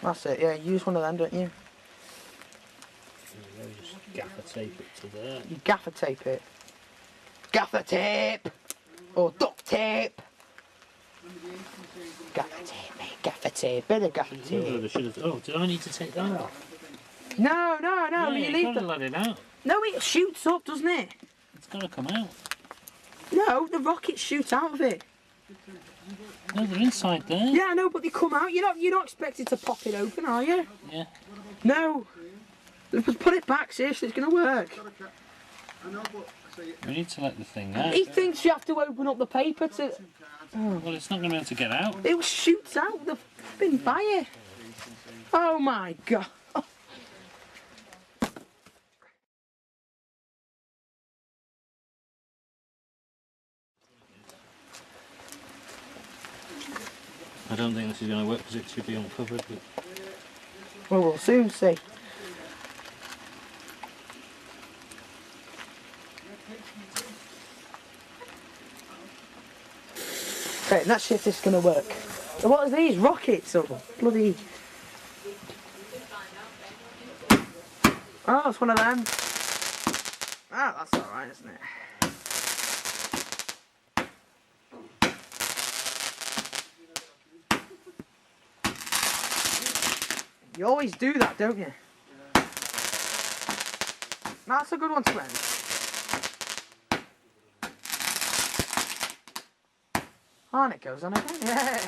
That's it, yeah, use one of them, don't you? Just gaffer tape it to there. You gaffer tape it. Gaffer tape! Or duct tape! Gaffer tape, mate, gaffer tape, bit of gaffer tape. Oh, did I need to take that off? No, Yeah, you leave the... let it out. No, it shoots up, doesn't it? It's got to come out. No, the rockets shoot out of it. No, they're inside there. Yeah, I know, but they come out. You're not expected to pop it open, are you? Yeah. No. Put it back, seriously, it's going to work. We need to let the thing out. He thinks you have to open up the paper to... Oh. Well, it's not going to be able to get out. It shoots out the flipping fire. Oh my God. I don't think this is going to work because it should be uncovered. But... Well, we'll soon see. Okay, let's see if this is going to work. What are these? Rockets or bloody... Oh, it's one of them. Ah, that's alright, isn't it? You always do that, don't you? That's a good one to end. On it goes on again. Yeah.